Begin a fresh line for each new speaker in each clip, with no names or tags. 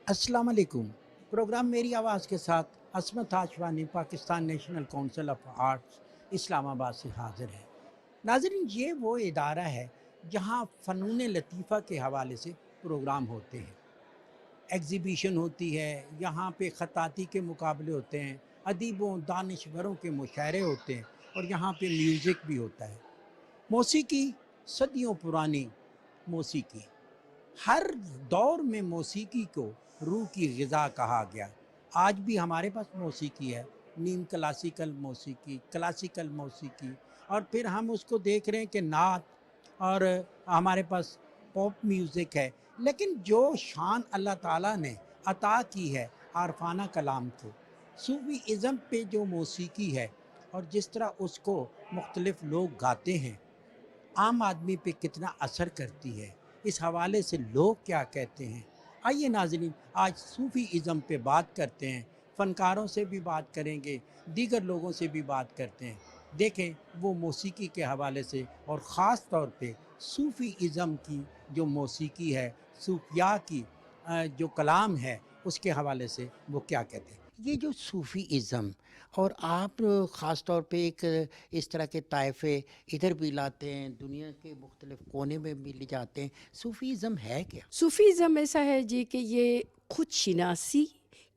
अस्सलाम वालेकुम। प्रोग्राम मेरी आवाज़ के साथ Asmat Ashwani Pakistan national council of arts Islamabad से हाज़िर है। नाज़रीन, ये वो इदारा है जहाँ फ़नून लतीफ़ा के हवाले से प्रोग्राम होते हैं, एग्ज़िबिशन होती है, यहाँ पे ख़त्ताती के मुकाबले होते हैं, अदीबों दानिशवरों के मुशायरे होते हैं और यहाँ पे म्यूज़िक भी होता है। मौसीकी सदियों पुरानी मौसीकी, हर दौर में मौसीकी को रूह की ग़िज़ा कहा गया। आज भी हमारे पास मौसीकी है, नीम क्लासिकल मौसीकी, और फिर हम उसको देख रहे हैं कि नात, और हमारे पास पॉप म्यूज़िक है। लेकिन जो शान अल्लाह ताला ने अता की है आरफाना कलाम को, सूफ़ीज़्म पे जो मौसीकी है और जिस तरह उसको मुख्तलिफ़ लोग गाते हैं, आम आदमी पे कितना असर करती है, इस हवाले से लोग क्या कहते हैं। आइए नाज़रीन, आज सूफ़ी इज़्म पे बात करते हैं, फ़नकारों से भी बात करेंगे, दीगर लोगों से भी बात करते हैं। देखें वो मौसीकी के हवाले से और ख़ास तौर पे सूफ़ी इज़्म की जो मौसीकी है, सूफिया की जो कलाम है, उसके हवाले से वो क्या कहते हैं। ये जो सूफ़ी इज़्म, और आप ख़ास तौर पे एक इस तरह के ताइफ़े इधर भी लाते हैं, दुनिया के मुख्तलिफ़ कोने में भी ले जाते हैं, सूफ़ीज़्म है क्या?
सूफ़ीज़्म ऐसा है जी कि ये खुद शिनासी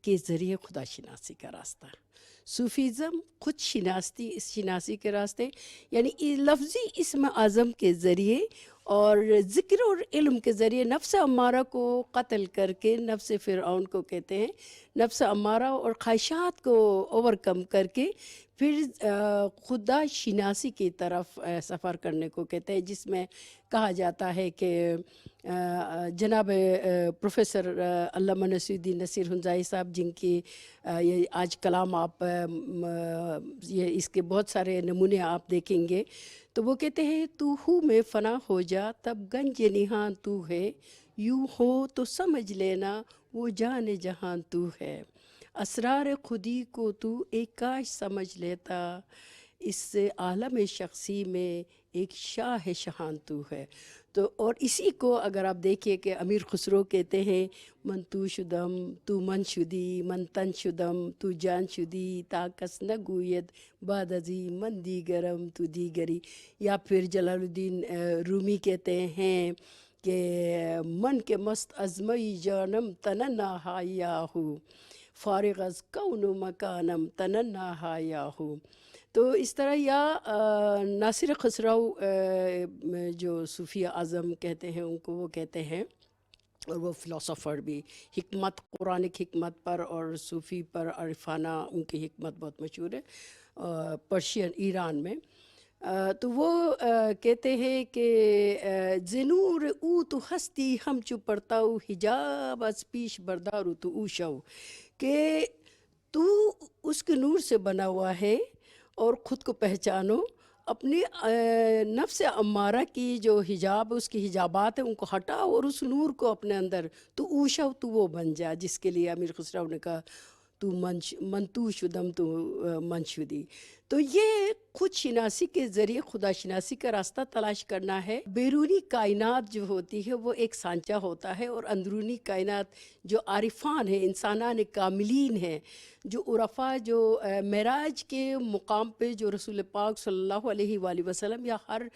के ज़रिए खुदा शिनासी का रास्ता है। सूफ़ीज़्म खुद शिनासी के रास्ते, यानी लफ्ज़ी इस्म आज़म के ज़रिए और ज़िक्र और इल्म के ज़रिए नफ्स अम्मारा को क़त्ल करके, नफ्स फ़िरऔन को कहते हैं, नफ्स अम्मारा और ख्वाहिशात को ओवरकम करके फिर खुदा शिनासी की तरफ सफ़र करने को कहते हैं, जिसमें कहा जाता है कि जनाब प्रोफेसर अल्लामा नसीरुद्दीन नसीर हुंजाई साहब, जिनकी ये आज कलाम आप ये इसके बहुत सारे नमूने आप देखेंगे, तो वो कहते हैं तू हूँ में फ़ना हो जा तब गंज निहान तू है, यूँ हो तो समझ लेना वो जान जहाँ तू है, असरार खुदी को तू एक काश समझ लेता, इस आलम शख्सी में एक शाह शहान तू है। तो और इसी को अगर आप देखिए कि अमीर खुसरो कहते हैं, मन तू शुदम तू मन शुदी, मन तन शुदम तू जान शुदी, ताकस न गूयद बादजी मन दीगरम तू दीगरी। या फिर जलालुद्दीन रूमी कहते हैं कि मन के मस्त अज़मई जानम तनन्ना हायाहू, फारिग अज़ कौन मकानम तनन्ना हायाहू। तो इस तरह, या नासिर खसराऊ जो सूफ़ी आज़म कहते हैं उनको वो कहते हैं, और वो फ़िलासफ़र भी, हिकमत, कुरानिक हिकमत पर और सूफ़ी पर अरफ़ाना उनकी हिकमत बहुत मशहूर है पर्शियन ईरान में। तो वो कहते हैं कि ज़नूर ऊ तो हस्ती हम चुप पड़ताऊ हिजाब अज पीश बरदारू तो ऊशाऊ, कि तू उसके नूर से बना हुआ है और ख़ुद को पहचानो, अपनी नफ्स अम्मारा की जो हिजाब, उसकी हिजाबात है उनको हटाओ और उस नूर को अपने अंदर तो ऊशा तो वो बन जा, जिसके लिए अमीर खुसरो ने कहा तू मंतू शुदम तो मनशुदी। तो ये खुद शिनासी के ज़रिए खुदा शिनासी का रास्ता तलाश करना है। बैरूनी कायनात जो होती है वो एक सांचा होता है, और अंदरूनी कायनात जो आरिफान है, इंसानान कामिलीन है, जो उरफ़ा, जो मेराज के मुकाम पे जो रसूल पाक सल्लल्लाहु अलैहि वसल्लम या हर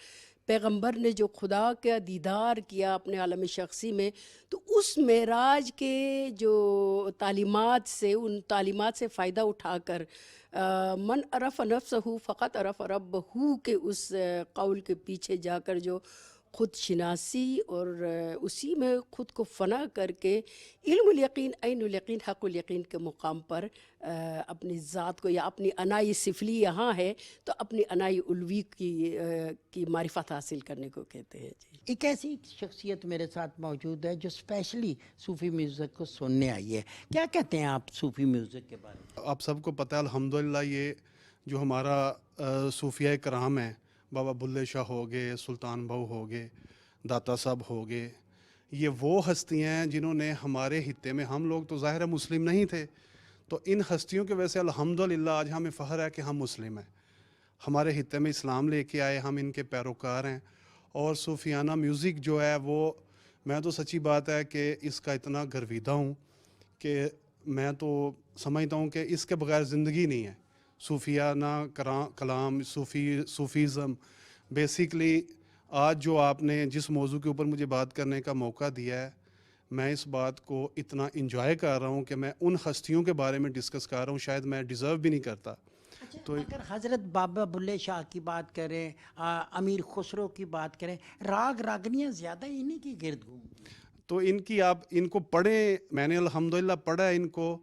पैगंबर ने जो खुदा का दीदार किया अपने आलम शख्सी में, तो उस मेराज के जो तालीमात से, उन तालीमात से फ़ायदा उठाकर मन अरफ़ नफ्सहू फ़क़त अरफ़ रब्बहू के उस कौल के पीछे जाकर जो ख़ुद शिनासी और उसी में ख़ुद को फ़ना करके इल्मुल यकीन ऐनुल यकीन हक़ुल यकीन के मुकाम पर अपनी ज़ात को, या अपनी अनाई सिफली यहाँ है तो अपनी अनाई उल्वी की मारिफत हासिल करने को कहते हैं जी।
एक ऐसी शख्सियत मेरे साथ मौजूद है जो स्पेशली सूफ़ी म्यूज़िक को सुनने आई है। क्या कहते हैं आप सूफ़ी म्यूज़िक के बारे में?
आप सबको पता है अल्हम्दुलिल्लाह, ये जो हमारा सूफिया कराम है, बाबा बुल्ले शाह हो गए, सुल्तान बहू हो गए, दाता साहब हो गए, ये वो हस्तियाँ हैं जिन्होंने हमारे हित्ते में, हम लोग तो ज़ाहिर है मुस्लिम नहीं थे, तो इन हस्तियों की वजह से अल्हम्दुलिल्लाह आज हमें फ़ख्र है कि हम मुस्लिम हैं, हमारे हित्ते में इस्लाम लेके आए, हम इनके पैरोकार हैं। और सूफियाना म्यूज़िक जो है वो, मैं तो सच्ची बात है कि इसका इतना गर्विदा हूँ کہ میں تو سمجھتا ہوں کہ اس کے بغیر زندگی نہیں ہے. صوفیانہ کلام، صوفیزم بیسیکلی آج جو آپ نے جس موضوع کے اوپر مجھے بات کرنے کا موقع دیا ہے، میں اس بات کو اتنا انجوائے کر رہا ہوں کہ میں ان ہستیوں کے بارے میں ڈسکس کر رہا ہوں، شاید میں ڈیزرو بھی نہیں کرتا.
تو اگر حضرت بابا بلے شاہ کی بات کریں، امیر خسرو کی بات کریں، راگ راگنیاں زیادہ انہی کی گرد گھومتی ہیں.
تو آپ ان کو پڑھیں. میں نے الحمدللہ پڑھا ہے ان کو،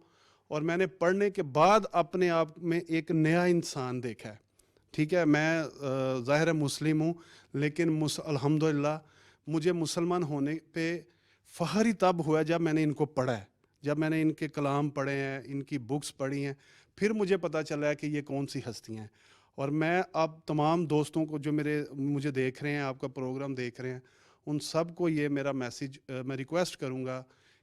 اور میں نے پڑھنے کے بعد اپنے آپ میں ایک نیا انسان دیکھا ہے. ٹھیک ہے، میں ظاہر مسلم ہوں، لیکن الحمدللہ مجھے مسلمان ہونے پہ فخر ہی تب ہوا جب میں نے ان کو پڑھا ہے، جب میں نے ان کے کلام پڑھے ہیں، ان کی بکس پڑھی ہیں، پھر مجھے پتہ چلا ہے کہ یہ کون سی ہستیاں ہیں. اور میں اب تمام دوستوں کو جو مجھے دیکھ رہے ہیں، آپ کا پروگرام دیکھ رہے ہیں، ان سب کو یہ میرا میسیج میں ریکویسٹ کروں گا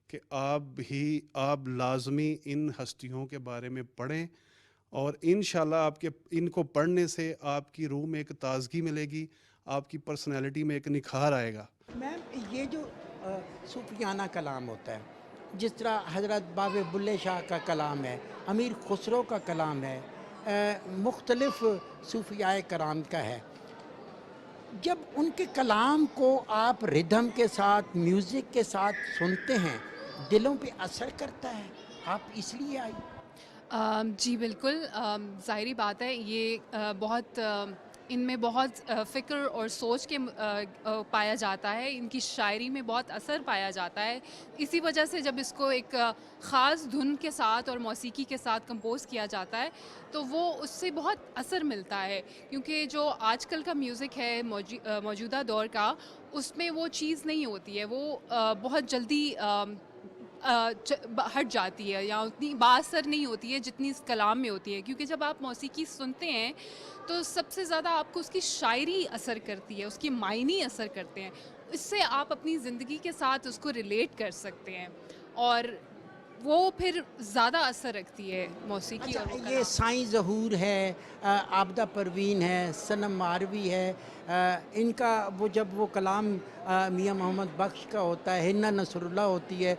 کہ آپ لازمی ان ہستیوں کے بارے میں پڑھیں، اور انشاءاللہ ان کو پڑھنے سے آپ کی روح میں ایک تازگی ملے گی، آپ کی پرسنالٹی میں ایک نکھار آئے گا.
میم یہ جو صوفیانہ کلام ہوتا ہے، جس طرح حضرت بابا بلے شاہ کا کلام ہے، امیر خسرو کا کلام ہے، مختلف صوفیاء کرام کا ہے، جب ان کے کلام کو آپ ردھم کے ساتھ، میوزک کے ساتھ سنتے ہیں، دلوں پہ اثر کرتا ہے. آپ اس لیے آئی.
جی بالکل، ظاہری بات ہے، یہ بہت ان میں بہت فکر اور سوچ کے پایا جاتا ہے. ان کی شاعری میں بہت اثر پایا جاتا ہے. اسی وجہ سے جب اس کو ایک خاص دھن کے ساتھ اور موسیقی کے ساتھ کمپوز کیا جاتا ہے تو وہ اس سے بہت اثر ملتا ہے. کیونکہ جو آج کل کا میوزک ہے موجودہ دور کا، اس میں وہ چیز نہیں ہوتی ہے. وہ بہت جلدی ہٹ جاتی ہے، یا اتنی بااثر نہیں ہوتی ہے جتنی اس کلام میں ہوتی ہے. کیونکہ جب آپ موسیقی سنتے ہیں تو سب سے زیادہ آپ کو اس کی شاعری اثر کرتی ہے، اس کی معنی اثر کرتے ہیں. اس سے آپ اپنی زندگی کے ساتھ اس کو ریلیٹ کر سکتے ہیں، اور وہ پھر زیادہ اثر رکھتی ہے موسیقی. اور وہ
یہ
کلام
سائیں ظہور ہے، عابدہ پروین ہے، صنم ماروی ہے، ان کا جب وہ کلام میاں محمد بخش کا ہوتا ہے، ہنا نصر اللہ ہوتی ہے،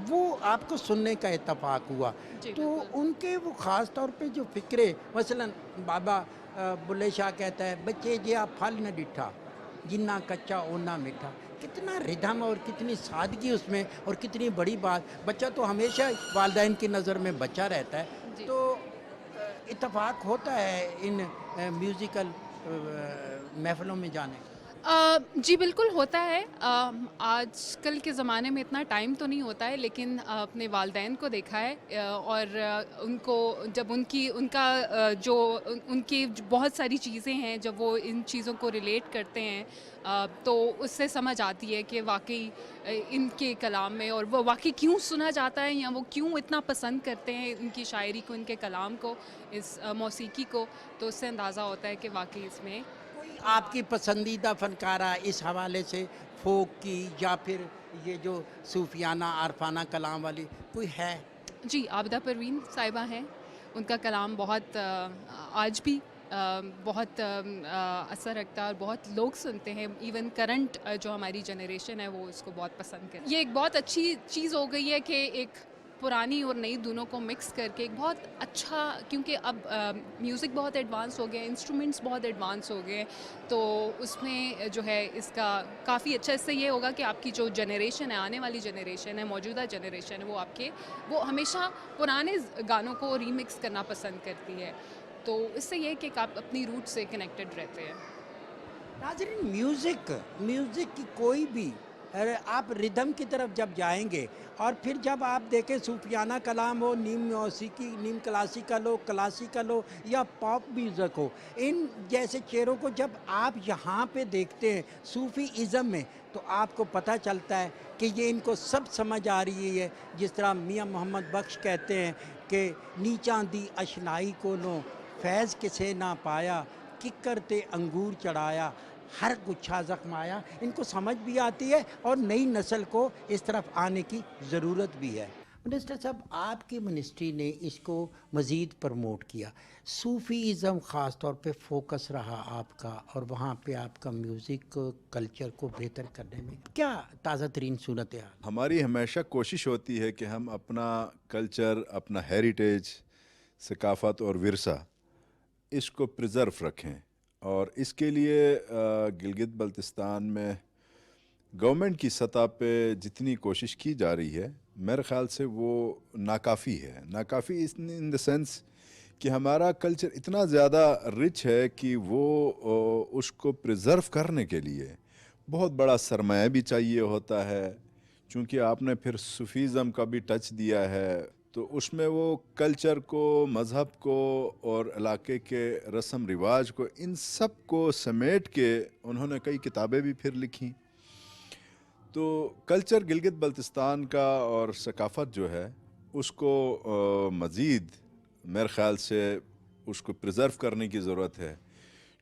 وہ آپ کو سننے کا اتفاق ہوا.
جی
تو
بالکل.
ان کے وہ خاص طور پہ جو فکرے، مثلا بابا بلے شاہ کہتا ہے، بچے جیا پھل نہ ڈٹھا جنہ کچا اونا میٹھا. کتنا ردھم اور کتنی سادگی اس میں، اور کتنی بڑی بات. بچہ تو ہمیشہ والدین کی نظر میں بچہ رہتا ہے.
جی
تو اتفاق ہوتا ہے ان میوزیکل محفلوں میں جانے کا.
جی بالکل ہوتا ہے. آج کل کے زمانے میں اتنا ٹائم تو نہیں ہوتا ہے، لیکن اپنے والدین کو دیکھا ہے، اور ان کو جب ان کی بہت ساری چیزیں ہیں، جب وہ ان چیزوں کو ریلیٹ کرتے ہیں تو اس سے سمجھ آتی ہے کہ واقعی ان کے کلام میں، اور وہ واقعی کیوں سنا جاتا ہے، یا وہ کیوں اتنا پسند کرتے ہیں ان کی شاعری کو، ان کے کلام کو، اس موسیقی کو. تو اس سے اندازہ ہوتا ہے کہ واقعی اس میں
آپ کی پسندیدہ فنکارہ اس حوالے سے، فوک کی یا پھر یہ جو صوفیانہ عارفانہ کلام والی کوئی ہے؟
جی عابدہ پروین صاحبہ ہیں. ان کا کلام بہت آج بھی بہت اثر رکھتا ہے، اور بہت لوگ سنتے ہیں. ایون کرنٹ جو ہماری جنریشن ہے وہ اس کو بہت پسند کرتی ہے. یہ ایک بہت اچھی چیز ہو گئی ہے کہ ایک پرانی اور نئی دونوں کو مکس کر کے ایک بہت اچھا، کیونکہ اب میوزک بہت ایڈوانس ہو گئے ہیں، انسٹرومنٹس بہت ایڈوانس ہو گئے ہیں، تو اس میں جو ہے اس کا کافی اچھا. اس سے یہ ہوگا کہ آپ کی جو جنریشن ہے، آنے والی جنریشن ہے، موجودہ جنریشن ہے، وہ ہمیشہ پرانے گانوں کو ریمکس کرنا پسند کرتی ہے. تو اس سے یہ کہ آپ اپنی روٹ سے کنیکٹڈ رہتے ہیں.
ناظرین، میوزک کی کوئی بھی، آپ ردھم کی طرف جب جائیں گے، اور پھر جب آپ دیکھیں صوفیانہ کلام ہو، نیم موسیقی، نیم کلاسیکل ہو یا پاپ میوزک ہو، ان جیسے چہروں کو جب آپ یہاں پہ دیکھتے ہیں صوفی ازم میں، تو آپ کو پتہ چلتا ہے کہ یہ ان کو سب سمجھ آ رہی ہے. جس طرح میاں محمد بخش کہتے ہیں کہ نیچاں دی اشنائی کو لوں فیض کسے نہ پایا، ککر تے انگور چڑھایا ہر گچھا زخم آیا. ان کو سمجھ بھی آتی ہے، اور نئی نسل کو اس طرف آنے کی ضرورت بھی ہے. منسٹر صاحب آپ کی منسٹری نے اس کو مزید پروموٹ کیا, صوفیزم خاص طور پہ فوکس رہا آپ کا, اور وہاں پہ آپ کا میوزک کلچر کو بہتر کرنے میں کیا تازہ ترین صورت حال؟
ہماری ہمیشہ کوشش ہوتی ہے کہ ہم اپنا کلچر, اپنا ہیریٹیج, ثقافت اور ورثہ اس کو پریزرو رکھیں, اور اس کے لیے گلگت بلتستان میں گورنمنٹ کی سطح پہ جتنی کوشش کی جا رہی ہے میرے خیال سے وہ ناکافی ہے. ناکافی ان دا سینس کہ ہمارا کلچر اتنا زیادہ رچ ہے کہ وہ اس کو پریزرو کرنے کے لیے بہت بڑا سرمایہ بھی چاہیے ہوتا ہے. چونکہ آپ نے پھر صوفیزم کا بھی ٹچ دیا ہے, تو اس میں وہ کلچر کو, مذہب کو اور علاقے کے رسم رواج کو, ان سب کو سمیٹ کے انہوں نے کئی کتابیں بھی پھر لکھیں. تو کلچر گلگت بلتستان کا اور ثقافت جو ہے اس کو مزید میرے خیال سے اس کو پریزرو کرنے کی ضرورت ہے.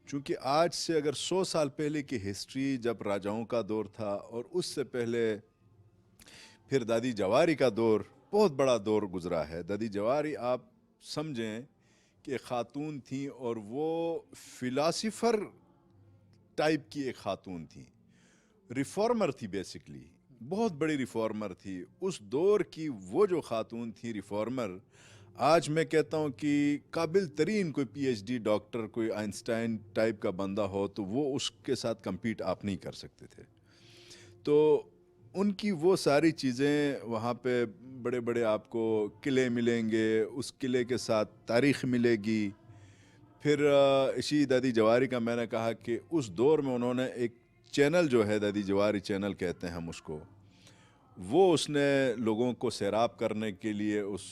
چونکہ آج سے اگر 100 سال پہلے کی ہسٹری جب راجاؤں کا دور تھا, اور اس سے پہلے پھر دادی جواری کا دور, بہت بڑا دور گزرا ہے. دادی جواری آپ سمجھیں کہ ایک خاتون تھیں, اور وہ فلاسفر ٹائپ کی ایک خاتون تھیں, ریفارمر تھی, بیسکلی بہت بڑی ریفارمر تھی. اس دور کی وہ جو خاتون تھی ریفارمر, آج میں کہتا ہوں کہ قابل ترین کوئی پی ایچ ڈی ڈاکٹر, کوئی آئنسٹائن ٹائپ کا بندہ ہو تو وہ اس کے ساتھ کمپیٹ آپ نہیں کر سکتے تھے. تو ان کی وہ ساری چیزیں وہاں پہ بڑے بڑے آپ کو قلعے ملیں گے, اس قلعے کے ساتھ تاریخ ملے گی. پھر اسی دادی جواری کا میں نے کہا کہ اس دور میں انہوں نے ایک چینل جو ہے دادی جواری چینل کہتے ہیں ہم اس کو, وہ اس نے لوگوں کو سیراب کرنے کے لیے اس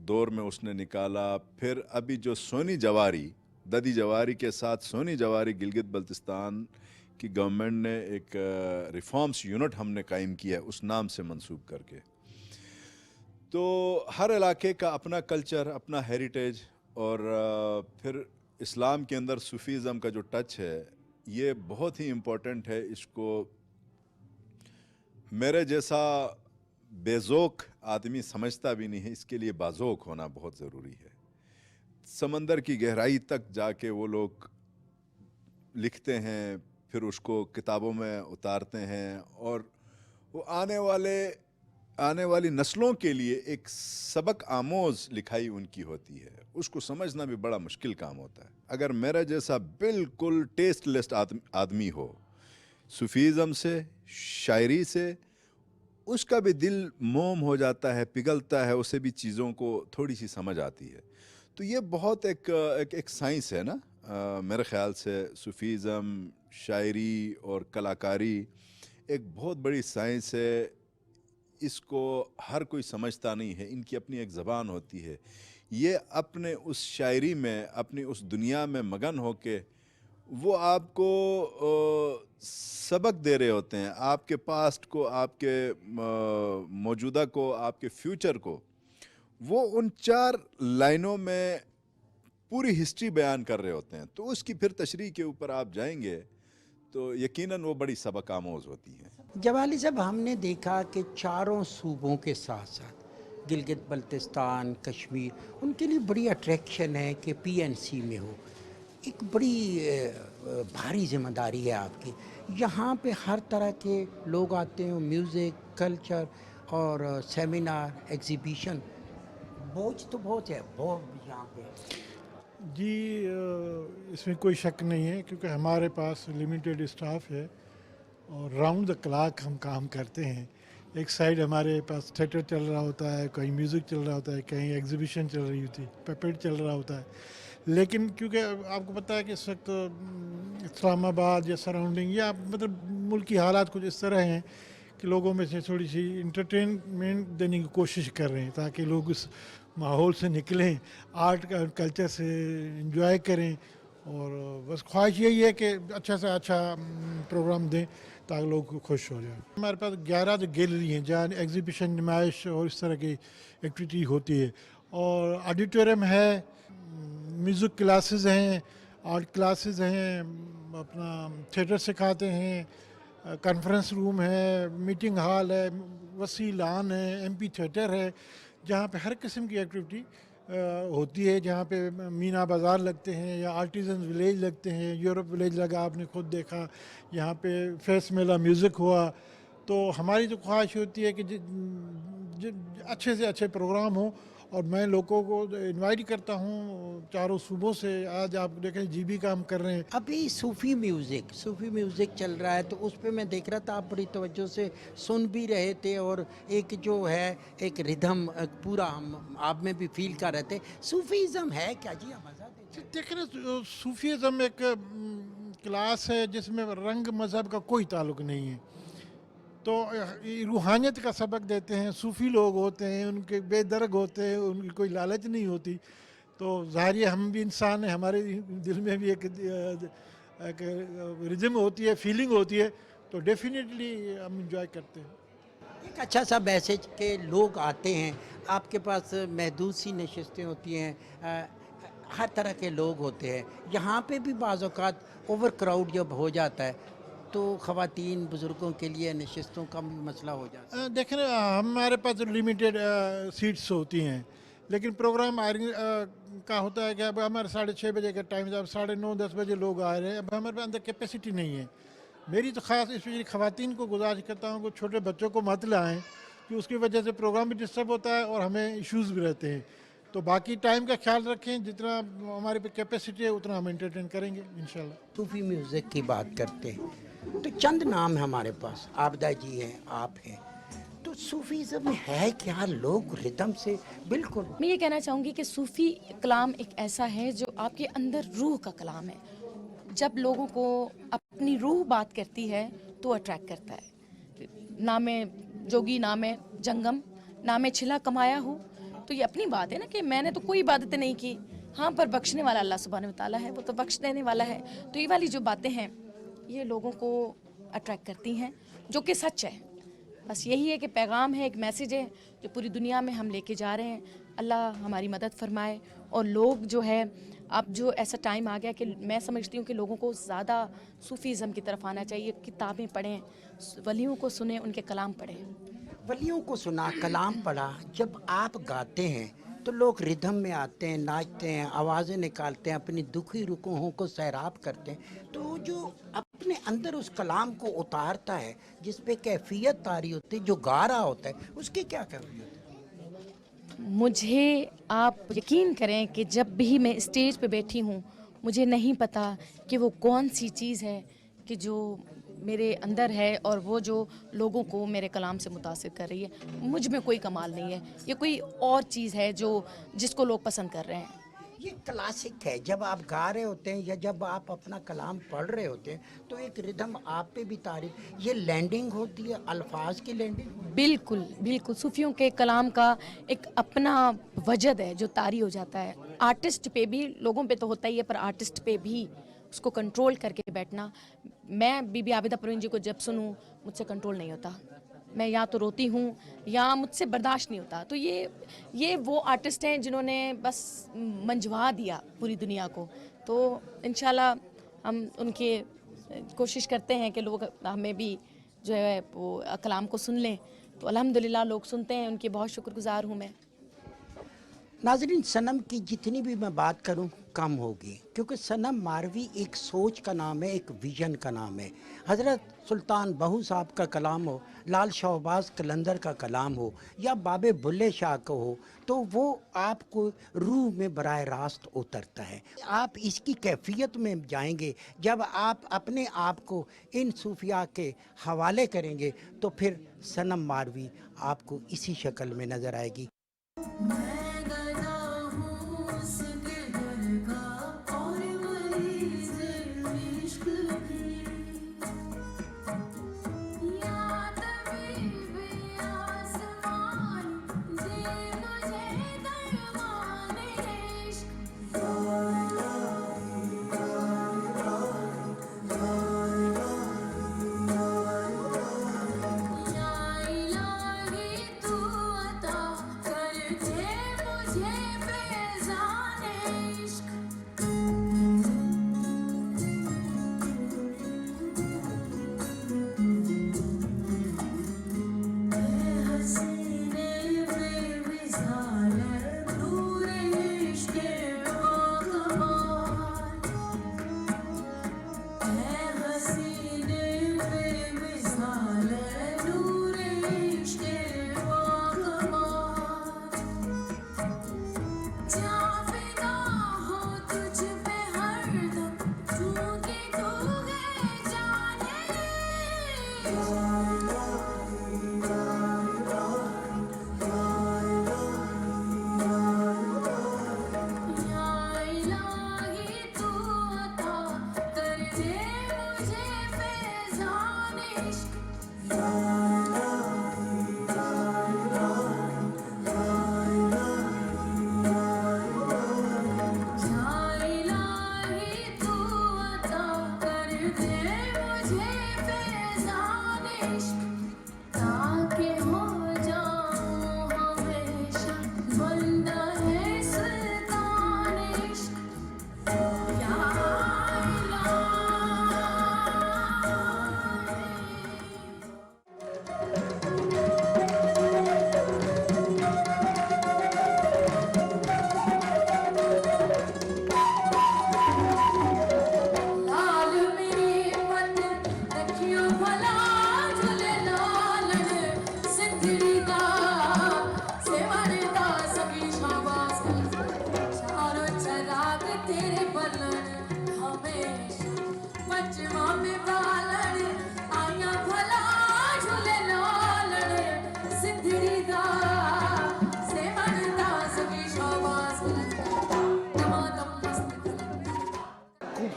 دور میں اس نے نکالا. پھر ابھی جو سونی جواری, دادی جواری کے ساتھ سونی جواری, گلگت بلتستان کی گورنمنٹ نے ایک ریفارمز یونٹ ہم نے قائم کیا ہے اس نام سے منسوب کر کے. تو ہر علاقے کا اپنا کلچر, اپنا ہیریٹیج, اور پھر اسلام کے اندر صوفیزم کا جو ٹچ ہے یہ بہت ہی امپورٹنٹ ہے. اس کو میرے جیسا بے ذوق آدمی سمجھتا بھی نہیں ہے, اس کے لیے باذوق ہونا بہت ضروری ہے. سمندر کی گہرائی تک جا کے وہ لوگ لکھتے ہیں, پھر اس کو کتابوں میں اتارتے ہیں, اور وہ آنے والی نسلوں کے لیے ایک سبق آموز لکھائی ان کی ہوتی ہے. اس کو سمجھنا بھی بڑا مشکل کام ہوتا ہے. اگر میرا جیسا بالکل ٹیسٹ لیس آدمی ہو صوفیزم سے, شاعری سے, اس کا بھی دل موم ہو جاتا ہے, پگھلتا ہے, اسے بھی چیزوں کو تھوڑی سی سمجھ آتی ہے. تو یہ بہت ایک سائنس ہے نا میرے خیال سے. صوفیزم, شاعری اور کلاکاری ایک بہت بڑی سائنس ہے. اس کو ہر کوئی سمجھتا نہیں ہے, ان کی اپنی ایک زبان ہوتی ہے. یہ اپنے اس شاعری میں, اپنی اس دنیا میں مگن ہو کے وہ آپ کو سبق دے رہے ہوتے ہیں, آپ کے پاسٹ کو, آپ کے موجودہ کو, آپ کے فیوچر کو. وہ ان 4 لائنوں میں پوری ہسٹری بیان کر رہے ہوتے ہیں. تو اس کی پھر تشریح کے اوپر آپ جائیں گے تو یقیناً وہ بڑی سبق آموز ہوتی ہیں.
جوالی صاحب, ہم نے دیکھا کہ چاروں صوبوں کے ساتھ ساتھ گلگت بلتستان, کشمیر, ان کے لیے بڑی اٹریکشن ہے کہ پی این سی میں ہو. ایک بڑی بھاری ذمہ داری ہے آپ کی. یہاں پہ ہر طرح کے لوگ آتے ہیں, میوزک, کلچر اور سیمینار, ایگزیبیشن, بوجھ تو بہت ہے بہت یہاں پہ.
جی اس میں کوئی شک نہیں ہے, کیونکہ ہمارے پاس لمیٹیڈ اسٹاف ہے اور راؤنڈ دا کلاک ہم کام کرتے ہیں. ایک سائڈ ہمارے پاس تھیٹر چل رہا ہوتا ہے, کہیں میوزک چل رہا ہوتا ہے, کہیں ایگزیبیشن چل رہی ہوتی ہے, پیپٹ چل رہا ہوتا ہے. لیکن کیونکہ آپ کو پتہ ہے کہ اس وقت اسلام آباد یا سراؤنڈنگ یا مطلب ملک کی حالات کچھ اس طرح ہیں کہ لوگوں میں سے تھوڑی سی انٹرٹینمنٹ دینے کی کوشش کر رہے ہیں تاکہ لوگ اس ماحول سے نکلیں, آرٹ کا کلچر سے انجوائے کریں. اور بس خواہش یہی ہے کہ اچھا سے اچھا پروگرام دیں تاکہ لوگ خوش ہو جائیں. ہمارے پاس 11 گیلری ہیں جہاں ایگزیبیشن, نمائش اور اس طرح کی ایکٹیویٹی ہوتی ہے, اور آڈیٹوریم ہے, میوزک کلاسز ہیں, آرٹ کلاسز ہیں, اپنا تھیٹر سکھاتے ہیں, کانفرنس روم ہے, میٹنگ ہال ہے, وسیع لان ہے, ایم پی تھیٹر ہے. जहाँ पे हर किस्म की एक्टिविटी होती है, जहाँ पे मीना बाज़ार लगते हैं या आर्टिजन विलेज लगते हैं, यूरोप विलेज लगा आपने खुद देखा, यहाँ पे फेस मेला म्यूज़िक हुआ। तो हमारी तो ख्वाहिश होती है कि अच्छे से अच्छे प्रोग्राम हो, और मैं लोगों को इनवाइट करता हूँ चारों सूबों से। आज आप देखें जीबी काम कर रहे हैं।
अभी सूफ़ी म्यूज़िक चल रहा है, तो उस पे मैं देख रहा था आप बड़ी तवज्जो से सुन भी रहे थे, और एक जो है एक रिदम पूरा हम आप में भी फील कर रहे थे। सूफ़ीज़म है क्या जी? मज़ा
देखें ना, सूफीज़म एक क्लास है जिसमें रंग मज़हब का कोई ताल्लुक़ नहीं है। तो रूहानियत का सबक देते हैं, सूफ़ी लोग होते हैं, उनके बेदर्ग होते हैं, उनकी कोई लालच नहीं होती। तो ज़ाहिर है हम भी इंसान हैं, हमारे दिल में भी एक रिदम होती है, फीलिंग होती है, तो डेफिनेटली हम इंजॉय करते हैं।
एक अच्छा सा मैसेज के लोग आते हैं आपके पास, महदूद सी नशिस्तें होती हैं, हर तरह के लोग होते हैं। यहाँ पे भी बाज़ औक़ात ओवर क्राउड जब हो जाता है तो ख़वातीन बुज़ुर्गों के लिए नशिस्तों का भी मसला हो जाता है।
देखें ना, हमारे पास लिमिटेड सीट्स होती हैं, लेकिन प्रोग्राम का होता है कि अब हमारे 6:30 बजे का टाइम है, अब 9:30-10 बजे लोग आ रहे हैं, अब हमारे अंदर कैपेसिटी नहीं है। मेरी तो ख़ास इसलिए ख़वातीन को गुजारिश करता हूँ कि छोटे बच्चों को मत लाएँ, कि उसकी वजह से प्रोग्राम भी डिस्टर्ब होता है और हमें इश्यूज़ भी रहते हैं। तो बाकी टाइम का ख्याल रखें, जितना हमारे पे कैपेसिटी है उतना हम एंटरटेन करेंगे इंशाल्लाह।
सूफ़ी म्यूज़िक की बात करते हैं तो चंद नाम है हमारे पास, आबदा जी हैं, आप हैं। तो सूफ़ीज़म में है क्या? लोग रिदम से बिल्कुल।
मैं ये कहना चाहूँगी कि सूफ़ी कलाम एक ऐसा है जो आपके अंदर रूह का कलाम है। जब लोगों को अपनी रूह बात करती है तो अट्रैक्ट करता है। ना मैं जोगी, ना मैं जंगम, ना मैं छिला कमाया हूँ। तो ये अपनी बात है ना कि मैंने तो कोई इबादतें नहीं की, हाँ, पर बख्शने वाला अल्लाह सुब्हानहू व तआला है, वो तो बख्श देने वाला है। तो ये वाली जो बातें हैं ये लोगों को अट्रैक्ट करती हैं, जो कि सच है। बस यही है कि पैगाम है, एक मैसेज है जो पूरी दुनिया में हम लेके जा रहे हैं। अल्लाह हमारी मदद फरमाए। और लोग जो है, अब जो ऐसा टाइम आ गया कि मैं समझती हूँ कि लोगों को ज़्यादा सूफ़ीज़म की तरफ आना चाहिए। किताबें पढ़ें, वलियों को सुने, उनके कलाम पढ़ें।
वलियों को सुना, कलाम पढ़ा। जब आप गाते हैं तो लोग रिदम में आते हैं, नाचते हैं, आवाज़ें निकालते हैं, अपनी दुखी रूहों को सैराब करते हैं। तो जो अपने अंदर उस कलाम को उतारता है, जिस पे कैफियत तारी होती है, जो गा रहा होता है, उसकी क्या कैफियत है?
मुझे आप यकीन करें कि जब भी मैं स्टेज पे बैठी हूँ, मुझे नहीं पता कि वो कौन सी चीज़ है कि जो मेरे अंदर है और वो जो लोगों को मेरे कलाम से मुतासिर कर रही है। मुझ में कोई कमाल नहीं है, ये कोई और चीज़ है जो जिसको लोग पसंद कर रहे हैं।
ये क्लासिक है। जब आप गा रहे होते हैं या जब आप अपना कलाम पढ़ रहे होते हैं तो एक रिदम आप पे भी तारी, ये लैंडिंग होती है, अल्फाज की लैंडिंग।
बिल्कुल बिल्कुल, सूफियों के कलाम का एक अपना वजद है जो तारी हो जाता है। आर्टिस्ट पे भी, लोगों पे तो होता ही है, पर आर्टिस्ट पे भी उसको कंट्रोल करके बैठना। मैं बीबी आबिदा परवीन जी को जब सुनूं, मुझसे कंट्रोल नहीं होता। मैं या तो रोती हूँ या मुझसे बर्दाश्त नहीं होता। तो ये वो आर्टिस्ट हैं जिन्होंने बस मंजवा दिया पूरी दुनिया को। तो इंशाल्लाह हम उनके कोशिश करते हैं कि लोग हमें भी जो है वो कलाम को सुन लें। तो अल्हम्दुलिल्लाह लोग सुनते हैं, उनकी बहुत शुक्रगुजार हूँ मैं।
नाज़रीन, सनम की जितनी भी मैं बात करूं कम होगी, क्योंकि सनम मारवी एक सोच का नाम है, एक विजन का नाम है। हज़रत सुल्तान बहू साहब का कलाम हो, लाल शहबाज कलंदर का कलाम हो, या बाबे बुल्ले शाह का हो, तो वो आपको रूह में बराह रास्त उतरता है। आप इसकी कैफियत में जाएंगे जब आप अपने आप को इन सूफिया के हवाले करेंगे, तो फिर सनम मारवी आपको इसी शक्ल में नज़र आएगी।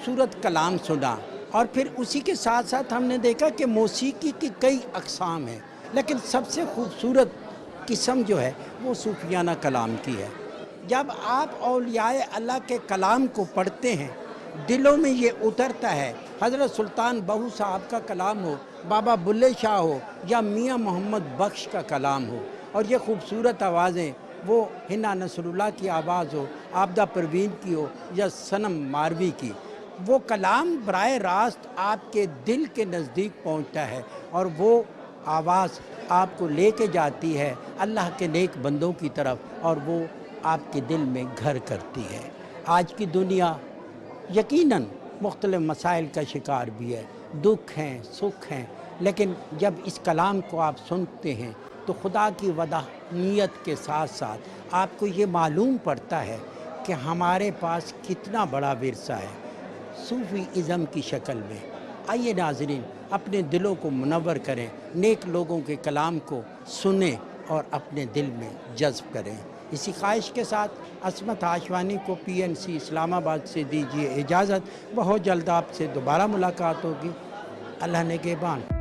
खूबसूरत कलाम सुना और फिर उसी के साथ साथ हमने देखा कि मौसीकी की कई अक़साम हैं, लेकिन सबसे खूबसूरत किस्म जो है वो सूफियाना कलाम की है। जब आप औलियाए अल्लाह के कलाम को पढ़ते हैं, दिलों में ये उतरता है। हज़रत सुल्तान बहू साहब का कलाम हो, बाबा बुल्ले शाह हो या मियाँ मोहम्मद बख्श का कलाम हो, और ये खूबसूरत आवाज़ें, वो हिना नसरुल्लाह की आवाज़ हो, आबदा परवीन की हो या सनम मारवी की, वो कलाम बराह रास्त आपके दिल के नज़दीक पहुंचता है और वो आवाज़ आपको लेके जाती है अल्लाह के नेक बंदों की तरफ, और वो आपके दिल में घर करती है। आज की दुनिया यकीनन मुख्तलिफ मसाइल का शिकार भी है, दुख हैं, सुख हैं, लेकिन जब इस कलाम को आप सुनते हैं तो खुदा की वदानियत के साथ साथ आपको ये मालूम पड़ता है कि हमारे पास कितना बड़ा विरसा है सूफ़ी इज़म की शक्ल में। आइए नाज़रीन, अपने दिलों को मुनव्वर करें, नेक लोगों के कलाम को सुनें और अपने दिल में जज्ब करें। इसी ख्वाहिश के साथ असमत आशवानी को PNC इस्लामाबाद से दीजिए इजाज़त। बहुत जल्द आपसे दोबारा मुलाकात होगी। अल्लाह निगहबान।